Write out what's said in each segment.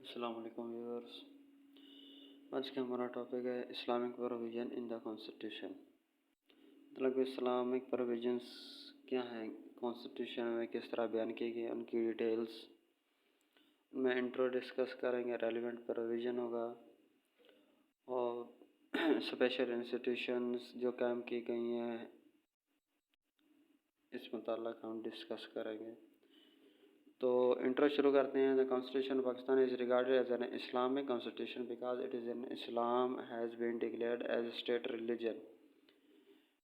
अस्सलाम वालेकुम व्यूअर्स। आज का हमारा टॉपिक है Islamic provision in the constitution. मतलब इस्लामिक प्रोविजंस क्या हैं, कॉन्स्टिट्यूशन में किस तरह बयान किए गए, उनकी डिटेल्स में इंट्रो डिस्कस करेंगे। रेलिवेंट प्रोविज़न होगा और स्पेशल इंस्टीट्यूशंस जो कायम की गई हैं इस मुताल्लिक़ हम डिस्कस करेंगे। तो इंट्रो शुरू करते हैं। The constitution of Pakistan is regarded as an Islamic constitution because it is in Islam has been declared as state religion.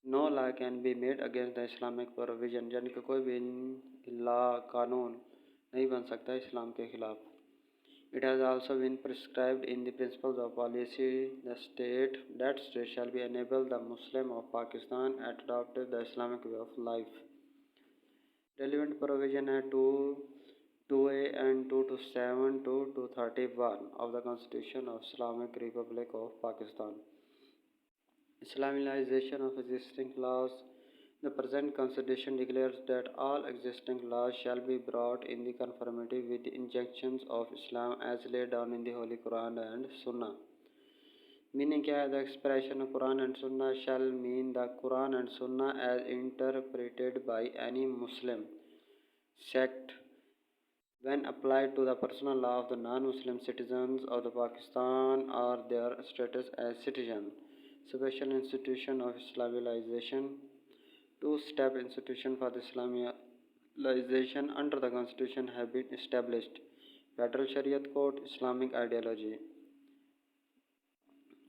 No law can be made against the Islamic provision, यानी कि कोई भी law कानून नहीं बन सकता इस्लाम के ख़िलाफ़। It has also been prescribed in the principles of policy that state shall be enable the Muslim of Pakistan to adopt the Islamic way of life. Relevant provision है 2A and 227 to 231 of the Constitution of Islamic Republic of Pakistan. Islamization of existing laws. The present Constitution declares that all existing laws shall be brought in the conformity with the injunctions of Islam as laid down in the Holy Quran and Sunnah. Meaning क्या है? The expression of Quran and Sunnah shall mean the Quran and Sunnah as interpreted by any Muslim sect when applied to the personal law of the non-Muslim citizens of the Pakistan or their status as citizen. Special institution of Islamization. Two-step institution for the Islamization under the Constitution have been established. Federal Shariat Court, Islamic ideology.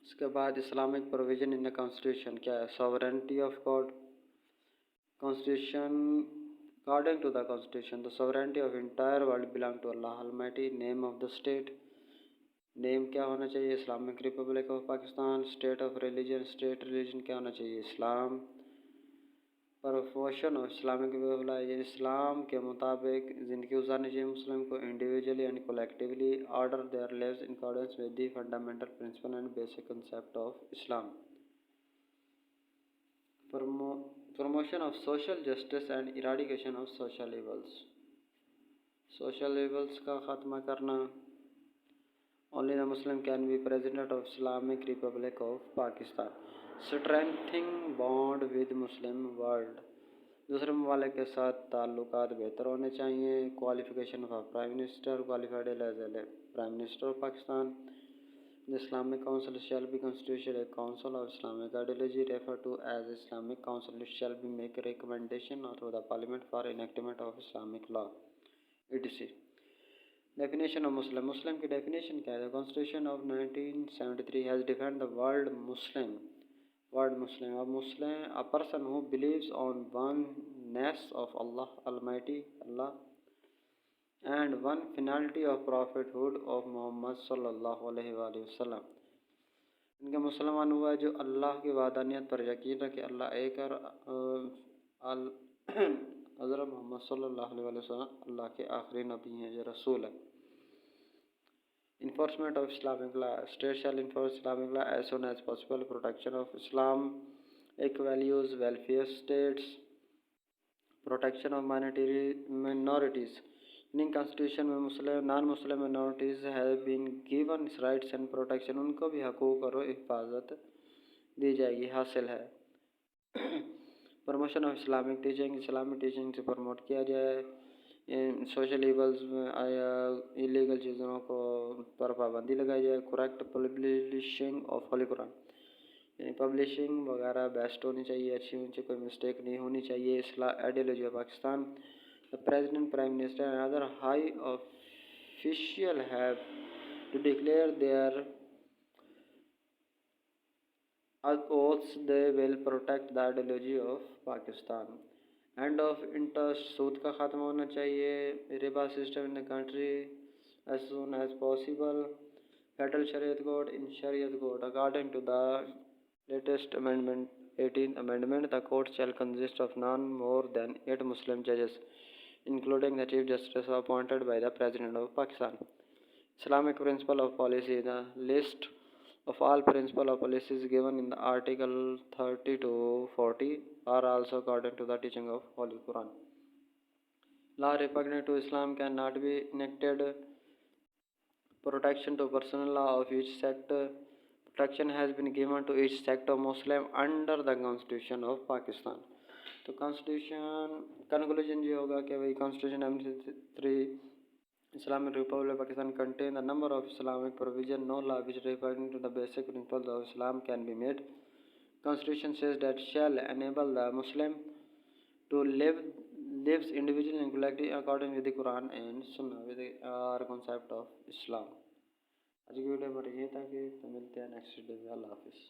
इसके बाद Islamic provision in the constitution क्या है? Sovereignty of God. Constitution according to the constitution the sovereignty of entire world belong to Allah Almighty. Name of the state. Name क्या होना चाहिए? Islamic republic of Pakistan. State of religion. State religion क्या होना चाहिए? इस्लाम. Promotion of Islamic way of life. इस्लाम के मुताबिक ज़िंदगी गुजारनी चाहिए मुस्लिम को individually and collectively. Order their lives in accordance with the fundamental principle and basic concept of Islam. Promotion of social justice and eradication of social evils. Social evils का ख़त्मा करना. Only the Muslim can be president of Islamic republic of Pakistan. Strengthening bond with Muslim world. दूसरे ममालिक के साथ ताल्लुकात बेहतर होने चाहिए. Qualification for prime minister. Qualified as a prime minister of Pakistan. The Islamic council shall be constitution a council of Islamic ideology refer to as Islamic council. It shall be make recommendation to the parliament for enactment of Islamic law etc. Definition of Muslim. Muslim की definition क्या है? The constitution of 1973 has defined the word Muslim. Word Muslim. A Muslim, a person who believes on oneness of Allah Almighty, Allah, and one finality of prophethood of Muhammad sallallahu alaihi wasallam. इनका मुसलमान हुआ है जो अल्लाह की वादानियत पर यकीन रखे. अल्लाह एक और हज़रत मोहम्मद सल्लल्लाहु अलैहि वसल्लम अल्लाह के आखिरी नबी हैं, जो रसूल है. Enforcement of Islamic law. State shall enforce Islamic law as soon as possible. Protection of Islam. Values, welfare states. Protection of minorities. In Constitution में Muslim non Muslim minorities have been given rights and protection. उनको भी हकूक़ और हिफाजत दी जाएगी, हासिल है. Promotion of Islamic teaching. Islamic teaching से promote किया जाए. सोशल इवल्स में इलीगल चीज़ों को पर पाबंदी लगाई जाए. Correct publishing of Holi Quran, यानी पब्लिशिंग वगैरह बेस्ट होनी चाहिए, अच्छी होनी चाहिए, कोई मिस्टेक नहीं होनी चाहिए. Ideology of Pakistan. The president, prime minister and other high official have to declare their oaths they will protect the ideology of Pakistan. End of interest. सूद का ख़त्म होना चाहिए. रिबा system in the country as soon as possible. Federal शरीयत code. इन शरीयत code according to the latest amendment 18th amendment the court shall consist of not more than 8 Muslim जजेस including the chief justice appointed by the president of Pakistan. Islamic principle of policy. The list of all principles of policies given in the article 30 to 40 are also according to the teaching of Holy Quran. Law repugnant to Islam cannot be enacted. protection to personal law of each sect. Protection has been given to each sect of Muslim under the Constitution of Pakistan. तो constitution conclusion ये होगा कि भाई constitution 1963 Islamic Republic of Pakistan contain a number of Islamic provision. No law which referring to the basic principles of Islam can be made. Constitution says that shall enable the Muslim to lives individually and collectively according with the Quran and Sunnah with the concept of Islam. आज की video पर ये था कि तो मिलते हैं next video में। अल्लाह हाफिज़।